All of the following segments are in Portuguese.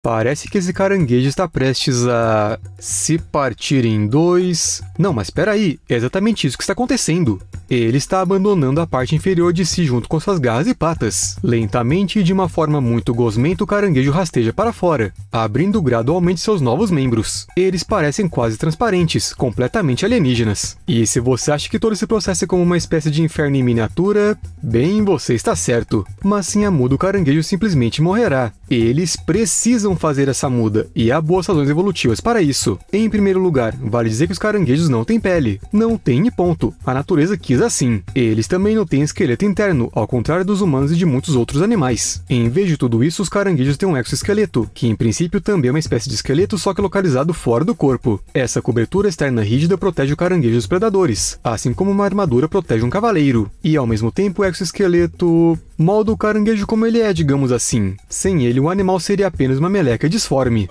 Parece que esse caranguejo está prestes a se partir em dois. Não, mas espera aí, é exatamente isso que está acontecendo. Ele está abandonando a parte inferior de si junto com suas garras e patas. Lentamente e de uma forma muito gosmenta, o caranguejo rasteja para fora, abrindo gradualmente seus novos membros. Eles parecem quase transparentes, completamente alienígenas. E se você acha que todo esse processo é como uma espécie de inferno em miniatura, bem, você está certo. Mas sem a muda, o caranguejo simplesmente morrerá. Eles precisam fazer essa muda, e há boas razões evolutivas para isso. Em primeiro lugar, vale dizer que os caranguejos não têm pele. Não tem e ponto. A natureza quis assim. Eles também não têm esqueleto interno, ao contrário dos humanos e de muitos outros animais. Em vez de tudo isso, os caranguejos têm um exoesqueleto, que em princípio também é uma espécie de esqueleto, só que localizado fora do corpo. Essa cobertura externa rígida protege o caranguejo dos predadores, assim como uma armadura protege um cavaleiro. E ao mesmo tempo, o exoesqueleto molda o caranguejo como ele é, digamos assim. Sem ele, o animal seria apenas uma meleca disforme.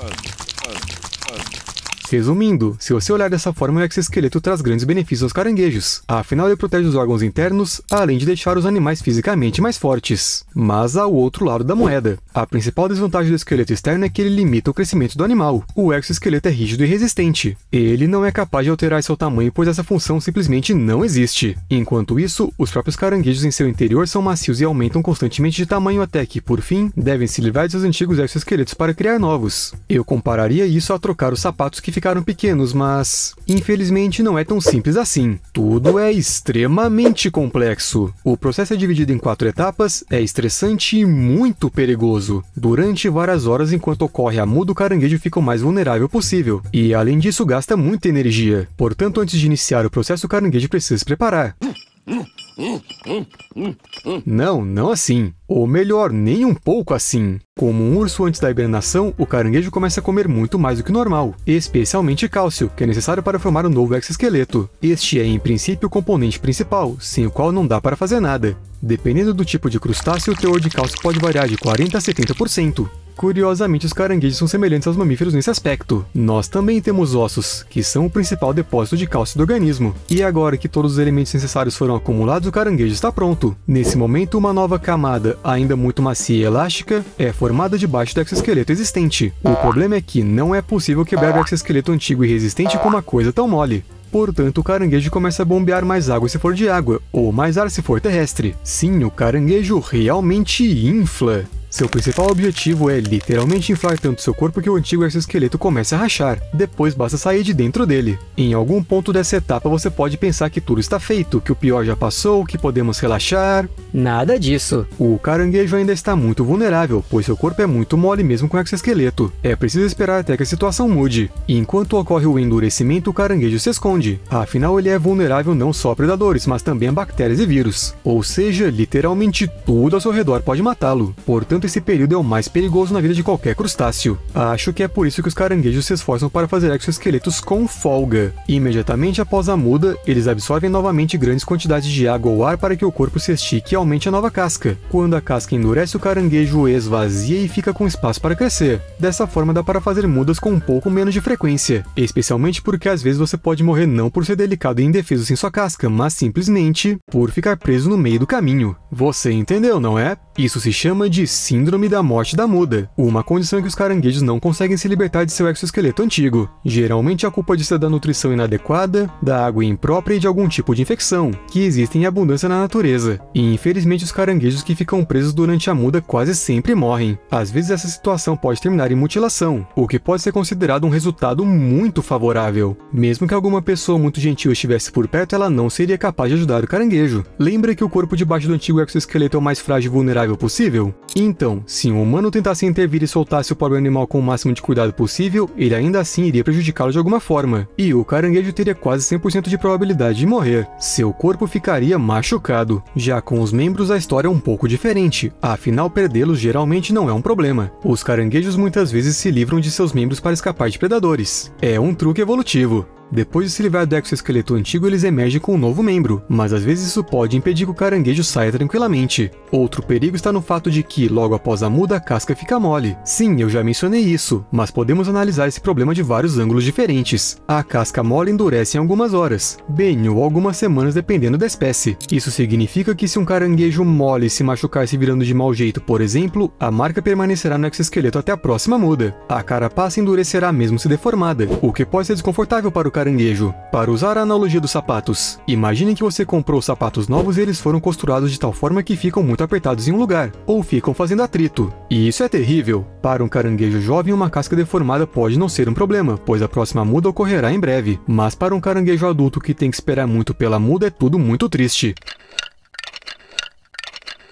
Resumindo, se você olhar dessa forma, o exoesqueleto traz grandes benefícios aos caranguejos. Afinal, ele protege os órgãos internos, além de deixar os animais fisicamente mais fortes. Mas há o outro lado da moeda. A principal desvantagem do esqueleto externo é que ele limita o crescimento do animal. O exoesqueleto é rígido e resistente. Ele não é capaz de alterar seu tamanho, pois essa função simplesmente não existe. Enquanto isso, os próprios caranguejos em seu interior são macios e aumentam constantemente de tamanho até que, por fim, devem se livrar de seus antigos exoesqueletos para criar novos. Eu compararia isso a trocar os sapatos que ficaram pequenos, mas infelizmente não é tão simples assim. Tudo é extremamente complexo. O processo é dividido em 4 etapas, é estressante e muito perigoso. Durante várias horas enquanto ocorre a muda, o caranguejo fica o mais vulnerável possível. E além disso, gasta muita energia. Portanto, antes de iniciar o processo, o caranguejo precisa se preparar. Não assim. Ou melhor, nem um pouco assim. Como um urso antes da hibernação, o caranguejo começa a comer muito mais do que o normal, especialmente cálcio, que é necessário para formar um novo exoesqueleto. Este é, em princípio, o componente principal, sem o qual não dá para fazer nada. Dependendo do tipo de crustáceo, o teor de cálcio pode variar de 40% a 70%. Curiosamente, os caranguejos são semelhantes aos mamíferos nesse aspecto. Nós também temos ossos, que são o principal depósito de cálcio do organismo. E agora que todos os elementos necessários foram acumulados, o caranguejo está pronto. Nesse momento, uma nova camada, ainda muito macia e elástica, é formada debaixo do exoesqueleto existente. O problema é que não é possível quebrar o exoesqueleto antigo e resistente com uma coisa tão mole. Portanto, o caranguejo começa a bombear mais água se for de água, ou mais ar se for terrestre. Sim, o caranguejo realmente infla. Seu principal objetivo é literalmente inflar tanto seu corpo que o antigo exoesqueleto comece a rachar. Depois basta sair de dentro dele. Em algum ponto dessa etapa você pode pensar que tudo está feito, que o pior já passou, que podemos relaxar. Nada disso. O caranguejo ainda está muito vulnerável, pois seu corpo é muito mole mesmo com exoesqueleto. É preciso esperar até que a situação mude. Enquanto ocorre o endurecimento, o caranguejo se esconde. Afinal, ele é vulnerável não só a predadores, mas também a bactérias e vírus. Ou seja, literalmente tudo ao seu redor pode matá-lo. Portanto, esse período é o mais perigoso na vida de qualquer crustáceo. Acho que é por isso que os caranguejos se esforçam para fazer exoesqueletos com folga. Imediatamente após a muda, eles absorvem novamente grandes quantidades de água ou ar para que o corpo se estique e aumente a nova casca. Quando a casca endurece, o caranguejo esvazia e fica com espaço para crescer. Dessa forma dá para fazer mudas com um pouco menos de frequência, especialmente porque às vezes você pode morrer não por ser delicado e indefeso sem sua casca, mas simplesmente por ficar preso no meio do caminho. Você entendeu, não é? Isso se chama de Síndrome da Morte da Muda, uma condição em que os caranguejos não conseguem se libertar de seu exoesqueleto antigo. Geralmente a culpa disso é da nutrição inadequada, da água imprópria e de algum tipo de infecção, que existem em abundância na natureza. E infelizmente os caranguejos que ficam presos durante a muda quase sempre morrem. Às vezes essa situação pode terminar em mutilação, o que pode ser considerado um resultado muito favorável. Mesmo que alguma pessoa muito gentil estivesse por perto, ela não seria capaz de ajudar o caranguejo. Lembra que o corpo debaixo do antigo exoesqueleto é o mais frágil e vulnerável possível? Então, se um humano tentasse intervir e soltasse o pobre animal com o máximo de cuidado possível, ele ainda assim iria prejudicá-lo de alguma forma, e o caranguejo teria quase 100% de probabilidade de morrer. Seu corpo ficaria machucado. Já com os membros, a história é um pouco diferente, afinal perdê-los geralmente não é um problema. Os caranguejos muitas vezes se livram de seus membros para escapar de predadores. É um truque evolutivo. Depois de se livrar do exoesqueleto antigo, eles emergem com um novo membro, mas às vezes isso pode impedir que o caranguejo saia tranquilamente. Outro perigo está no fato de que, logo após a muda, a casca fica mole. Sim, eu já mencionei isso, mas podemos analisar esse problema de vários ângulos diferentes. A casca mole endurece em algumas horas, bem, ou algumas semanas dependendo da espécie. Isso significa que se um caranguejo mole se machucar se virando de mau jeito, por exemplo, a marca permanecerá no exoesqueleto até a próxima muda. A carapaça endurecerá mesmo se deformada, o que pode ser desconfortável para o caranguejo. Para usar a analogia dos sapatos, imagine que você comprou sapatos novos e eles foram costurados de tal forma que ficam muito apertados em um lugar, ou ficam fazendo atrito. E isso é terrível. Para um caranguejo jovem, uma casca deformada pode não ser um problema, pois a próxima muda ocorrerá em breve. Mas para um caranguejo adulto que tem que esperar muito pela muda, é tudo muito triste.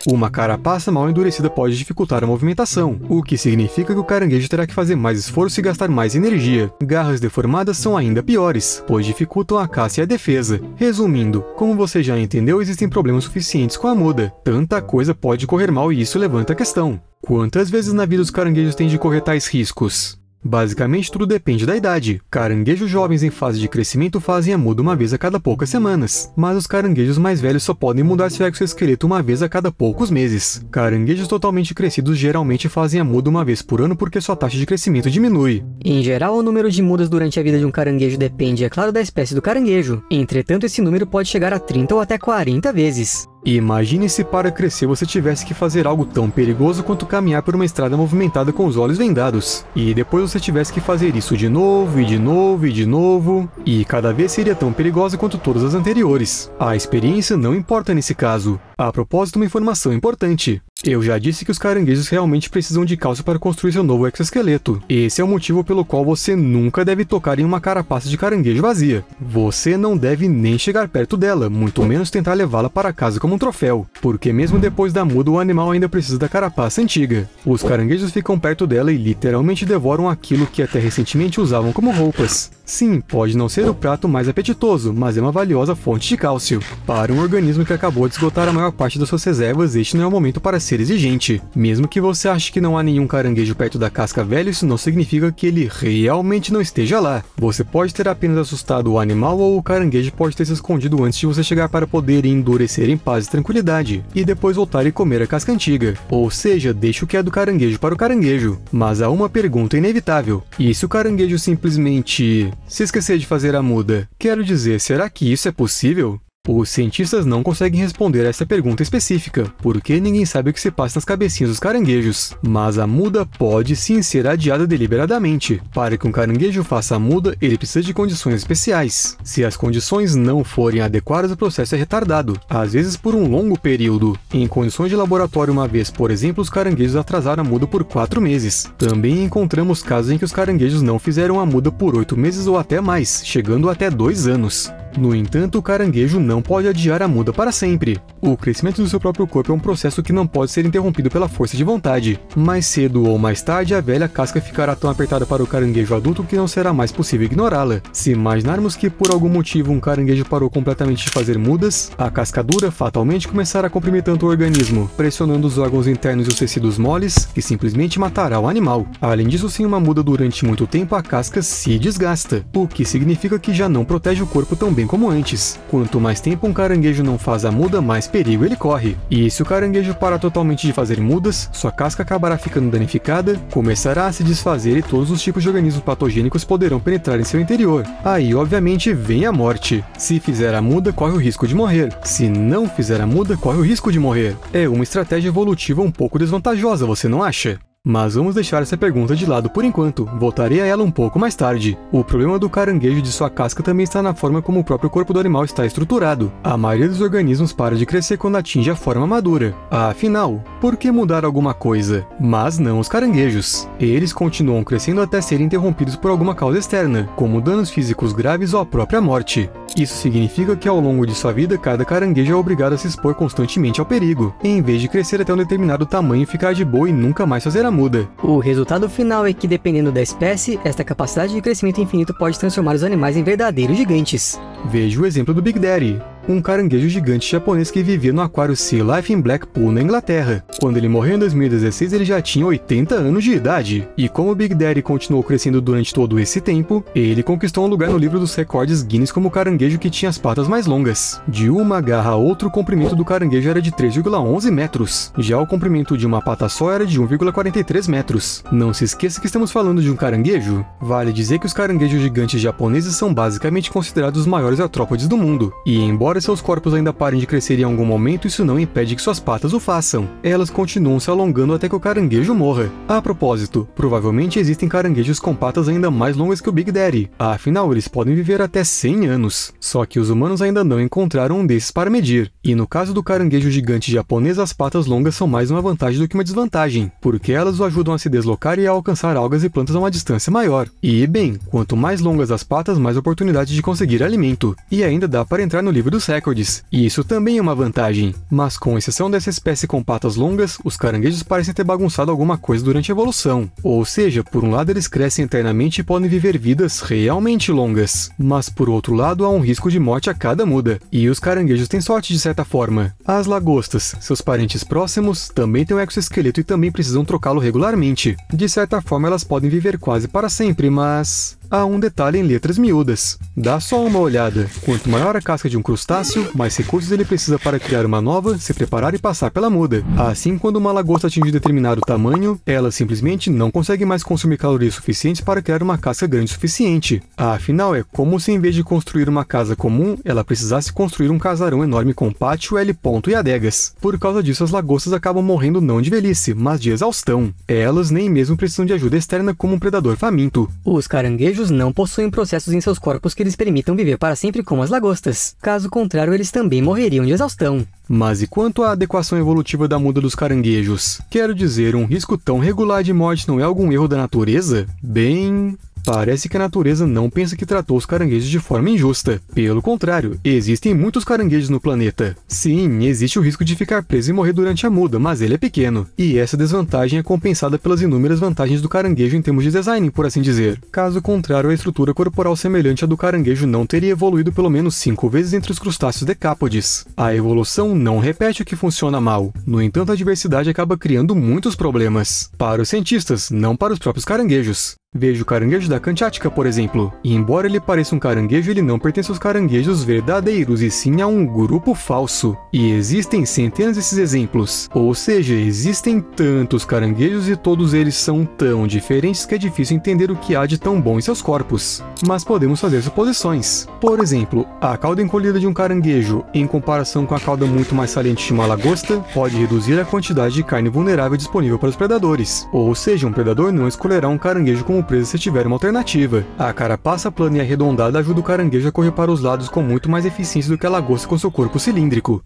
Uma carapaça mal endurecida pode dificultar a movimentação, o que significa que o caranguejo terá que fazer mais esforço e gastar mais energia. Garras deformadas são ainda piores, pois dificultam a caça e a defesa. Resumindo, como você já entendeu, existem problemas suficientes com a muda. Tanta coisa pode correr mal e isso levanta a questão: quantas vezes na vida os caranguejos têm de correr tais riscos? Basicamente, tudo depende da idade. Caranguejos jovens em fase de crescimento fazem a muda uma vez a cada poucas semanas, mas os caranguejos mais velhos só podem mudar seu exoesqueleto uma vez a cada poucos meses. Caranguejos totalmente crescidos geralmente fazem a muda uma vez por ano porque sua taxa de crescimento diminui. Em geral, o número de mudas durante a vida de um caranguejo depende, é claro, da espécie do caranguejo. Entretanto, esse número pode chegar a 30 ou até 40 vezes. Imagine se para crescer você tivesse que fazer algo tão perigoso quanto caminhar por uma estrada movimentada com os olhos vendados. E depois você tivesse que fazer isso de novo, e de novo, e de novo. E cada vez seria tão perigosa quanto todas as anteriores. A experiência não importa nesse caso. A propósito, uma informação importante. Eu já disse que os caranguejos realmente precisam de cálcio para construir seu novo exoesqueleto. Esse é o motivo pelo qual você nunca deve tocar em uma carapaça de caranguejo vazia. Você não deve nem chegar perto dela, muito menos tentar levá-la para casa como um troféu, porque mesmo depois da muda o animal ainda precisa da carapaça antiga. Os caranguejos ficam perto dela e literalmente devoram aquilo que até recentemente usavam como roupas. Sim, pode não ser o prato mais apetitoso, mas é uma valiosa fonte de cálcio. Para um organismo que acabou de esgotar a maior parte das suas reservas, este não é o momento para ser exigente. Mesmo que você ache que não há nenhum caranguejo perto da casca velha, isso não significa que ele realmente não esteja lá. Você pode ter apenas assustado o animal ou o caranguejo pode ter se escondido antes de você chegar para poder endurecer em paz e tranquilidade, e depois voltar e comer a casca antiga. Ou seja, deixe o que é do caranguejo para o caranguejo. Mas há uma pergunta inevitável. E se o caranguejo simplesmente se esquecer de fazer a muda? Quero dizer, será que isso é possível? Os cientistas não conseguem responder a essa pergunta específica, porque ninguém sabe o que se passa nas cabecinhas dos caranguejos. Mas a muda pode sim ser adiada deliberadamente. Para que um caranguejo faça a muda, ele precisa de condições especiais. Se as condições não forem adequadas, o processo é retardado, às vezes por um longo período. Em condições de laboratório uma vez, por exemplo, os caranguejos atrasaram a muda por 4 meses. Também encontramos casos em que os caranguejos não fizeram a muda por 8 meses ou até mais, chegando até 2 anos. No entanto, o caranguejo não pode adiar a muda para sempre. O crescimento do seu próprio corpo é um processo que não pode ser interrompido pela força de vontade. Mais cedo ou mais tarde, a velha casca ficará tão apertada para o caranguejo adulto que não será mais possível ignorá-la. Se imaginarmos que por algum motivo um caranguejo parou completamente de fazer mudas, a casca dura fatalmente começará a comprimir tanto o organismo, pressionando os órgãos internos e os tecidos moles, que simplesmente matará o animal. Além disso, sem uma muda durante muito tempo, a casca se desgasta, o que significa que já não protege o corpo tão bem como antes. Quanto mais tempo um caranguejo não faz a muda, mais perigo ele corre. E se o caranguejo parar totalmente de fazer mudas, sua casca acabará ficando danificada, começará a se desfazer e todos os tipos de organismos patogênicos poderão penetrar em seu interior. Aí, obviamente, vem a morte. Se fizer a muda, corre o risco de morrer. Se não fizer a muda, corre o risco de morrer. É uma estratégia evolutiva um pouco desvantajosa, você não acha? Mas vamos deixar essa pergunta de lado por enquanto, voltarei a ela um pouco mais tarde. O problema do caranguejo de sua casca também está na forma como o próprio corpo do animal está estruturado. A maioria dos organismos para de crescer quando atinge a forma madura. Afinal, por que mudar alguma coisa? Mas não os caranguejos. Eles continuam crescendo até serem interrompidos por alguma causa externa, como danos físicos graves ou a própria morte. Isso significa que ao longo de sua vida, cada caranguejo é obrigado a se expor constantemente ao perigo, em vez de crescer até um determinado tamanho e ficar de boa e nunca mais fazer a muda. O resultado final é que, dependendo da espécie, esta capacidade de crescimento infinito pode transformar os animais em verdadeiros gigantes. Veja o exemplo do Big Daddy. um caranguejo gigante japonês que vivia no aquário Sea Life em Blackpool, na Inglaterra. Quando ele morreu em 2016, ele já tinha 80 anos de idade. E como o Big Daddy continuou crescendo durante todo esse tempo, ele conquistou um lugar no livro dos recordes Guinness como o caranguejo que tinha as patas mais longas. De uma garra a outra, o comprimento do caranguejo era de 3,11 metros. Já o comprimento de uma pata só era de 1,43 metros. Não se esqueça que estamos falando de um caranguejo. Vale dizer que os caranguejos gigantes japoneses são basicamente considerados os maiores artrópodes do mundo. E embora seus corpos ainda parem de crescer em algum momento, isso não impede que suas patas o façam. Elas continuam se alongando até que o caranguejo morra. A propósito, provavelmente existem caranguejos com patas ainda mais longas que o Big Daddy. Afinal, eles podem viver até 100 anos. Só que os humanos ainda não encontraram um desses para medir. E no caso do caranguejo gigante japonês, as patas longas são mais uma vantagem do que uma desvantagem, porque elas o ajudam a se deslocar e a alcançar algas e plantas a uma distância maior. E, bem, quanto mais longas as patas, mais oportunidade de conseguir alimento. E ainda dá para entrar no livro dos recordes. E isso também é uma vantagem. Mas com exceção dessa espécie com patas longas, os caranguejos parecem ter bagunçado alguma coisa durante a evolução. Ou seja, por um lado eles crescem eternamente e podem viver vidas realmente longas. Mas por outro lado há um risco de morte a cada muda. E os caranguejos têm sorte de certa forma. As lagostas, seus parentes próximos, também têm um exoesqueleto e também precisam trocá-lo regularmente. De certa forma elas podem viver quase para sempre, mas há um detalhe em letras miúdas. Dá só uma olhada. Quanto maior a casca de um crustáceo, mais recursos ele precisa para criar uma nova, se preparar e passar pela muda. Assim, quando uma lagosta atinge determinado tamanho, ela simplesmente não consegue mais consumir calorias suficientes para criar uma casca grande o suficiente. Afinal, é como se em vez de construir uma casa comum, ela precisasse construir um casarão enorme com pátio, heliponto e adegas. Por causa disso, as lagostas acabam morrendo não de velhice, mas de exaustão. Elas nem mesmo precisam de ajuda externa como um predador faminto. Os caranguejos não possuem processos em seus corpos que lhes permitam viver para sempre como as lagostas. Caso contrário, eles também morreriam de exaustão. Mas e quanto à adequação evolutiva da muda dos caranguejos? Quero dizer, um risco tão regular de morte não é algum erro da natureza? Bem... parece que a natureza não pensa que tratou os caranguejos de forma injusta. Pelo contrário, existem muitos caranguejos no planeta. Sim, existe o risco de ficar preso e morrer durante a muda, mas ele é pequeno. E essa desvantagem é compensada pelas inúmeras vantagens do caranguejo em termos de design, por assim dizer. Caso contrário, a estrutura corporal semelhante à do caranguejo não teria evoluído pelo menos 5 vezes entre os crustáceos decápodes. A evolução não repete o que funciona mal. No entanto, a diversidade acaba criando muitos problemas. Para os cientistas, não para os próprios caranguejos. Veja o caranguejo da Kamchatka, por exemplo. E embora ele pareça um caranguejo, ele não pertence aos caranguejos verdadeiros, e sim a um grupo falso. E existem centenas desses exemplos. Ou seja, existem tantos caranguejos e todos eles são tão diferentes que é difícil entender o que há de tão bom em seus corpos. Mas podemos fazer suposições. Por exemplo, a cauda encolhida de um caranguejo, em comparação com a cauda muito mais saliente de uma lagosta, pode reduzir a quantidade de carne vulnerável disponível para os predadores. Ou seja, um predador não escolherá um caranguejo como presa se tiver uma alternativa. A carapaça plana e arredondada ajuda o caranguejo a correr para os lados com muito mais eficiência do que a lagosta com seu corpo cilíndrico.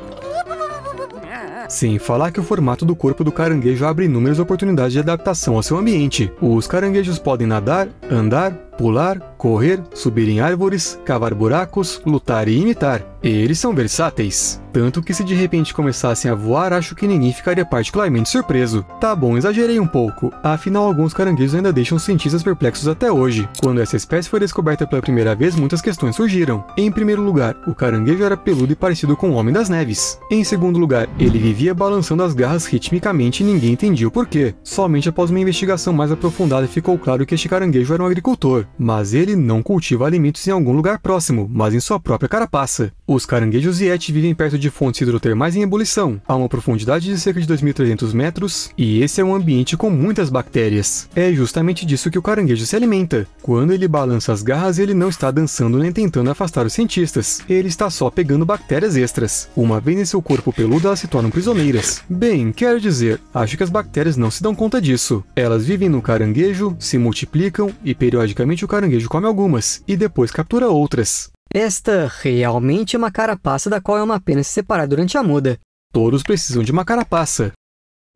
Sem falar que o formato do corpo do caranguejo abre inúmeras oportunidades de adaptação ao seu ambiente. Os caranguejos podem nadar, andar, pular, correr, subir em árvores, cavar buracos, lutar e imitar. Eles são versáteis. Tanto que se de repente começassem a voar, acho que ninguém ficaria particularmente surpreso. Tá bom, exagerei um pouco. Afinal, alguns caranguejos ainda deixam os cientistas perplexos até hoje. Quando essa espécie foi descoberta pela primeira vez, muitas questões surgiram. Em primeiro lugar, o caranguejo era peludo e parecido com o Homem das Neves. Em segundo lugar, ele vivia balançando as garras ritmicamente e ninguém entendia o porquê. Somente após uma investigação mais aprofundada ficou claro que este caranguejo era um agricultor. Mas ele não cultiva alimentos em algum lugar próximo, mas em sua própria carapaça. Os caranguejos Yeti vivem perto de fontes hidrotermais em ebulição, a uma profundidade de cerca de 2.300 metros, e esse é um ambiente com muitas bactérias. É justamente disso que o caranguejo se alimenta. Quando ele balança as garras, ele não está dançando nem tentando afastar os cientistas, ele está só pegando bactérias extras. Uma vez em seu corpo peludo, elas se tornam prisioneiras. Bem, quero dizer, acho que as bactérias não se dão conta disso. Elas vivem no caranguejo, se multiplicam, e periodicamente o caranguejo come algumas, e depois captura outras. Esta realmente é uma carapaça da qual é uma pena se separar durante a muda. Todos precisam de uma carapaça.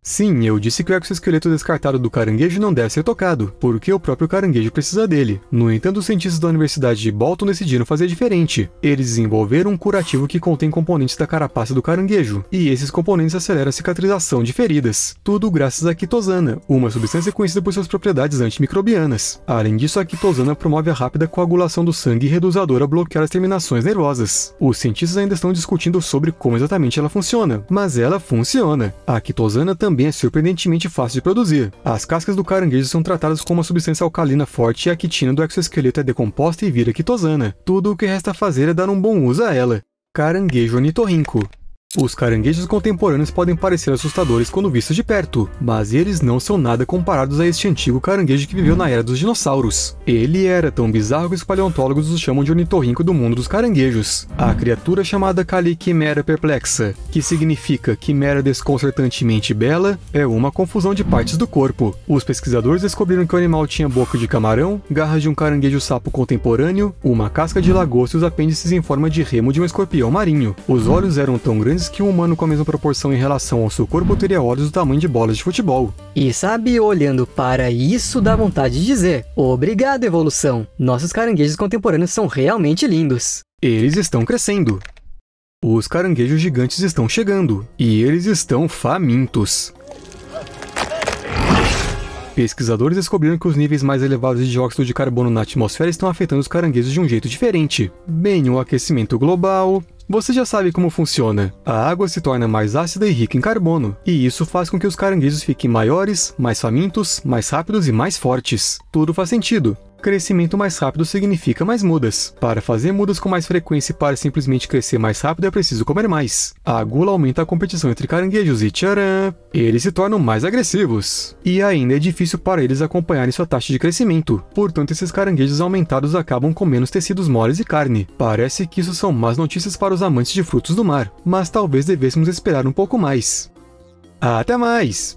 Sim, eu disse que o exoesqueleto descartado do caranguejo não deve ser tocado, porque o próprio caranguejo precisa dele. No entanto, os cientistas da Universidade de Bolton decidiram fazer diferente. Eles desenvolveram um curativo que contém componentes da carapaça do caranguejo, e esses componentes aceleram a cicatrização de feridas. Tudo graças à quitosana, uma substância conhecida por suas propriedades antimicrobianas. Além disso, a quitosana promove a rápida coagulação do sangue e reduz a dor a bloquear as terminações nervosas. Os cientistas ainda estão discutindo sobre como exatamente ela funciona, mas ela funciona. A quitosana também é surpreendentemente fácil de produzir. As cascas do caranguejo são tratadas com uma substância alcalina forte e a quitina do exoesqueleto é decomposta e vira quitosana. Tudo o que resta fazer é dar um bom uso a ela. Caranguejo ornitorrinco. Os caranguejos contemporâneos podem parecer assustadores quando vistos de perto, mas eles não são nada comparados a este antigo caranguejo que viveu na era dos dinossauros. Ele era tão bizarro que os paleontólogos o chamam de ornitorrinco do mundo dos caranguejos. A criatura chamada Caliquimera perplexa, que significa quimera desconcertantemente bela, é uma confusão de partes do corpo. Os pesquisadores descobriram que o animal tinha boca de camarão, garras de um caranguejo-sapo contemporâneo, uma casca de lagosta e os apêndices em forma de remo de um escorpião marinho. Os olhos eram tão grandes que um humano com a mesma proporção em relação ao seu corpo teria olhos do tamanho de bolas de futebol. E sabe, olhando para isso, dá vontade de dizer: obrigado, evolução! Nossos caranguejos contemporâneos são realmente lindos. Eles estão crescendo. Os caranguejos gigantes estão chegando, e eles estão famintos. Pesquisadores descobriram que os níveis mais elevados de dióxido de carbono na atmosfera estão afetando os caranguejos de um jeito diferente. Bem, o aquecimento global... Você já sabe como funciona. A água se torna mais ácida e rica em carbono, e isso faz com que os caranguejos fiquem maiores, mais famintos, mais rápidos e mais fortes. Tudo faz sentido. Crescimento mais rápido significa mais mudas. Para fazer mudas com mais frequência e para simplesmente crescer mais rápido é preciso comer mais. A gula aumenta a competição entre caranguejos e tcharam! Eles se tornam mais agressivos. E ainda é difícil para eles acompanharem sua taxa de crescimento. Portanto, esses caranguejos aumentados acabam com menos tecidos moles e carne. Parece que isso são más notícias para os amantes de frutos do mar, mas talvez devêssemos esperar um pouco mais. Até mais!